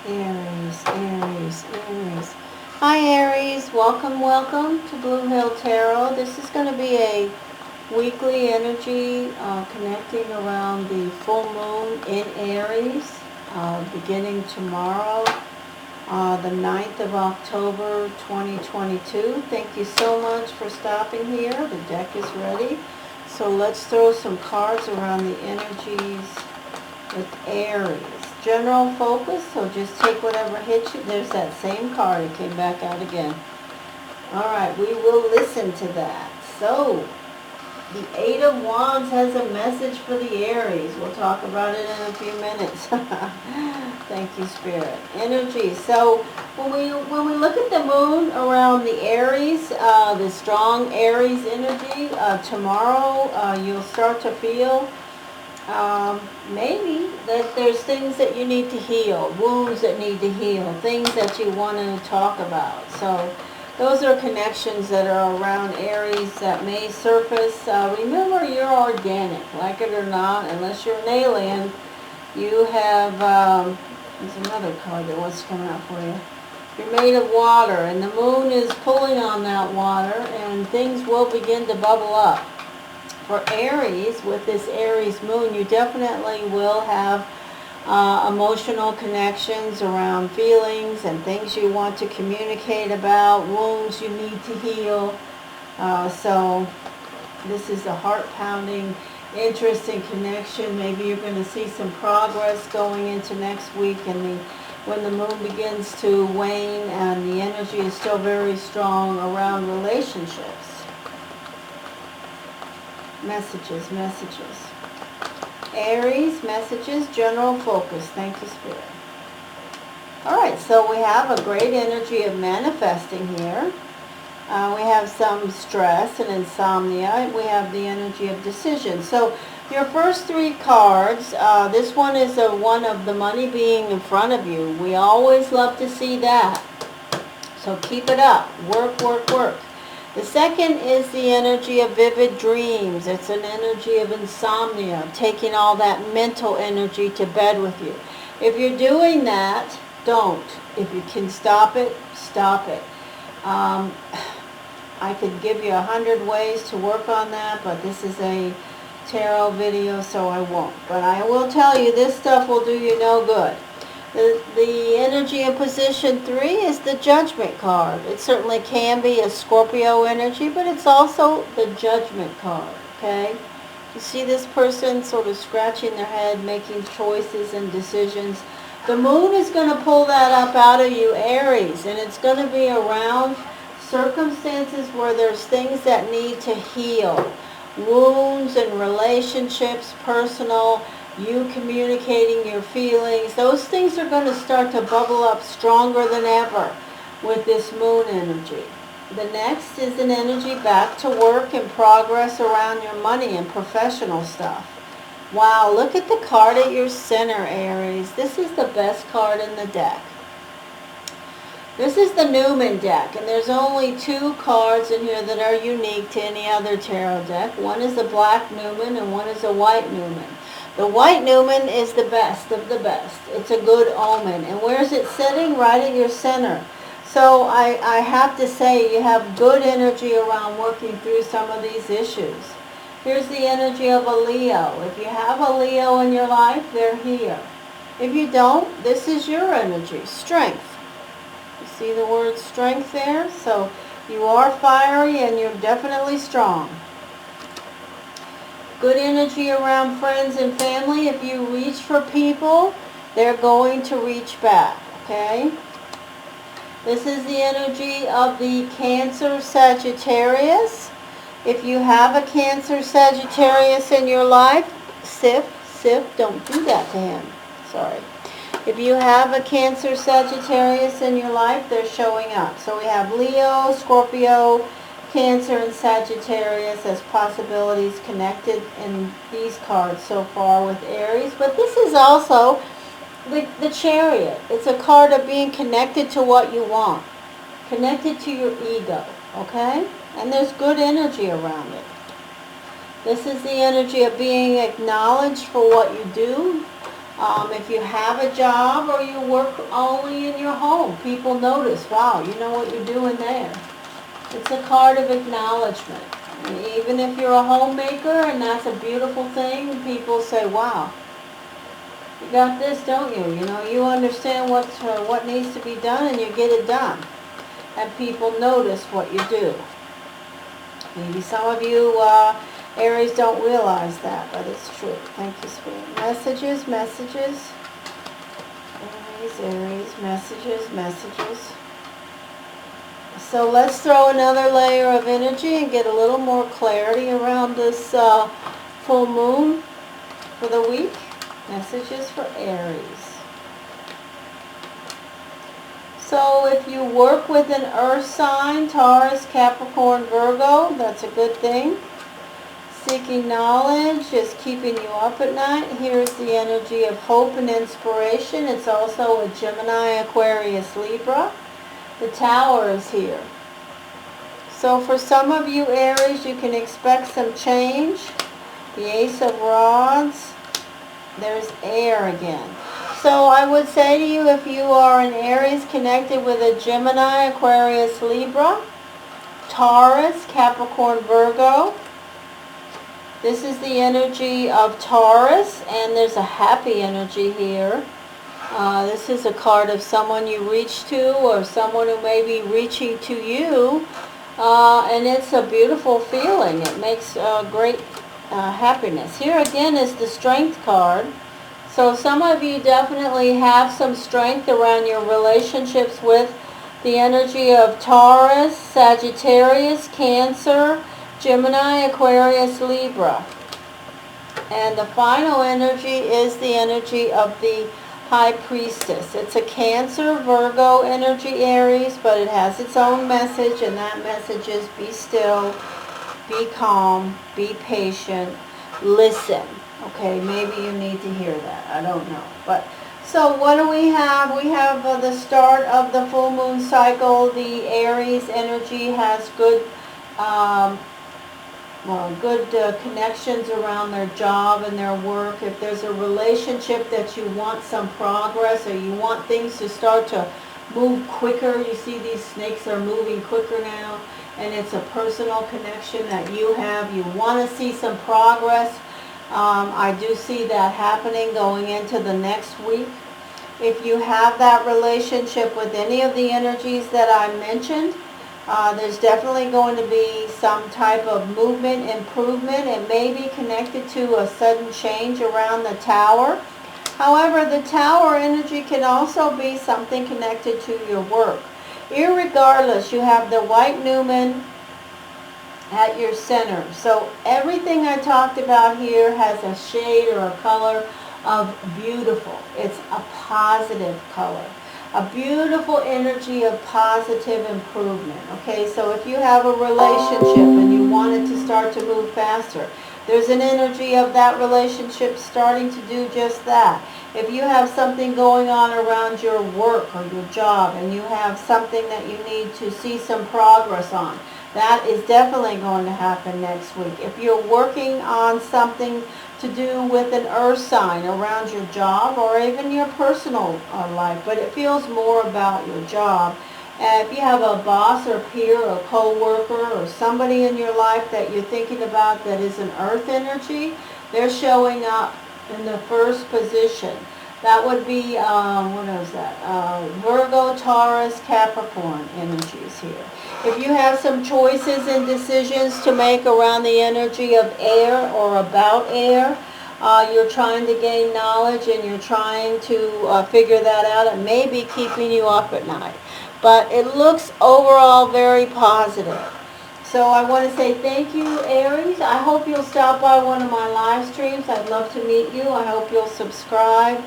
Aries, Aries, Aries. Hi Aries, welcome to Blue Hill Tarot. This is going to be a weekly energy connecting around the full moon in Aries, beginning tomorrow, the 9th of October 2022. Thank you so much for stopping here. The deck is ready. So let's throw some cards around the energies with Aries. General focus, so just take whatever hits you. There's that same card. It came back out again. All right, we will listen to that. So, the Eight of Wands has a message for the Aries. We'll talk about it in a few minutes. Thank you, Spirit. Energy. So, when we look at the moon around the Aries, the strong Aries energy, tomorrow you'll start to feel maybe that there's things that you need to heal, wounds that need to heal, things that you want to talk about. So those are connections that are around Aries that may surface. Remember, you're organic, like it or not, unless you're an alien. You have, there's another card that wants to come out for you. You're made of water, and the moon is pulling on that water, and things will begin to bubble up. For Aries, with this Aries moon, you definitely will have emotional connections around feelings and things you want to communicate about, wounds you need to heal. So this is a heart-pounding, interesting connection. Maybe you're going to see some progress going into next week, and when the moon begins to wane and the energy is still very strong around relationships. Messages. Aries, messages, general focus. Thank you, Spirit. Alright, so we have a great energy of manifesting here. We have some stress and insomnia. We have the energy of decision. So your first three cards, this one is one of the money being in front of you. We always love to see that. So keep it up. Work. The second is the energy of vivid dreams. It's an energy of insomnia, taking all that mental energy to bed with you. If you're doing that, don't. If you can stop it, stop it. I could give you 100 ways to work on that, but this is a tarot video, so I won't. But I will tell you, this stuff will do you no good. The energy in position 3 is the Judgment card. It certainly can be a Scorpio energy, but it's also the Judgment card, okay? You see this person sort of scratching their head, making choices and decisions. The moon is going to pull that up out of you, Aries, and it's going to be around circumstances where there's things that need to heal. Wounds and relationships, personal, you communicating your feelings, those things are going to start to bubble up stronger than ever with this moon energy. The next is an energy back to work and progress around your money and professional stuff. Wow, look at the card at your center, Aries. This is the best card in the deck. This is the Newman deck, and there's only two cards in here that are unique to any other tarot deck. One is a black Newman and one is a white Newman. The white Newman is the best of the best. It's a good omen. And where's it sitting? Right at your center. So I have to say you have good energy around working through some of these issues. Here's the energy of a Leo. If you have a Leo in your life, they're here. If you don't, this is your energy. Strength. You see the word strength there? So you are fiery and you're definitely strong. Good energy around friends and family. If you reach for people, they're going to reach back, okay? This is the energy of the Cancer Sagittarius. If you have a Cancer Sagittarius in your life, Sif, don't do that to him. Sorry. If you have a Cancer Sagittarius in your life, they're showing up. So we have Leo, Scorpio, Cancer and Sagittarius as possibilities connected in these cards so far with Aries. But this is also the Chariot. It's a card of being connected to what you want, connected to your ego, okay? And there's good energy around it. This is the energy of being acknowledged for what you do. If you have a job or you work only in your home, people notice, wow, you know what you're doing there. It's a card of acknowledgement. Even if you're a homemaker and that's a beautiful thing, people say, wow, you got this, don't you? You know, you understand what needs to be done and you get it done. And people notice what you do. Maybe some of you Aries don't realize that, but it's true. Thank you, Spirit. Messages, messages. Aries, messages. So let's throw another layer of energy and get a little more clarity around this full moon for the week. Messages for Aries. So if you work with an earth sign, Taurus, Capricorn, Virgo, that's a good thing. Seeking knowledge is keeping you up at night. Here's the energy of hope and inspiration. It's also a Gemini, Aquarius, Libra. The Tower is here. So for some of you Aries, you can expect some change. The Ace of Rods. There's air again. So I would say to you, if you are an Aries connected with a Gemini, Aquarius, Libra, Taurus, Capricorn, Virgo, this is the energy of Taurus, and there's a happy energy here. This is a card of someone you reach to or someone who may be reaching to you, and it's a beautiful feeling. It makes great happiness. Here again is the Strength card. So some of you definitely have some strength around your relationships with the energy of Taurus, Sagittarius, Cancer, Gemini, Aquarius, Libra. And the final energy is the energy of the High Priestess. It's a Cancer, Virgo energy, Aries, but it has its own message, and that message is be still, be calm, be patient, listen. Okay, maybe you need to hear that. I don't know. But so what do we have? We have the start of the full moon cycle. The Aries energy has good connections around their job and their work. If there's a relationship that you want some progress or you want things to start to move quicker, you see these snakes are moving quicker now, and it's a personal connection that you have. You want to see some progress. I do see that happening going into the next week. If you have that relationship with any of the energies that I mentioned, there's definitely going to be some type of movement, improvement. It may be connected to a sudden change around the Tower. However, the Tower energy can also be something connected to your work. Irregardless, you have the white Newman at your center. So everything I talked about here has a shade or a color of beautiful. It's a positive color. A beautiful energy of positive improvement. Okay, so if you have a relationship and you want it to start to move faster, there's an energy of that relationship starting to do just that. If you have something going on around your work or your job and you have something that you need to see some progress on, that is definitely going to happen next week. If you're working on something to do with an earth sign around your job or even your personal life, but it feels more about your job. And if you have a boss or peer or co-worker or somebody in your life that you're thinking about that is an earth energy, they're showing up in the first position. That would be, what is that? Virgo, Taurus, Capricorn energies here. If you have some choices and decisions to make around the energy of air or about air, you're trying to gain knowledge and you're trying to figure that out, it may be keeping you up at night. But it looks overall very positive. So I want to say thank you, Aries. I hope you'll stop by one of my live streams. I'd love to meet you. I hope you'll subscribe.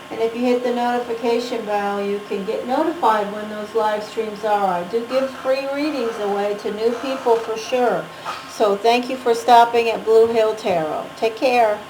And if you hit the notification bell, you can get notified when those live streams are. I do give free readings away to new people for sure. So thank you for stopping at Blue Hill Tarot. Take care.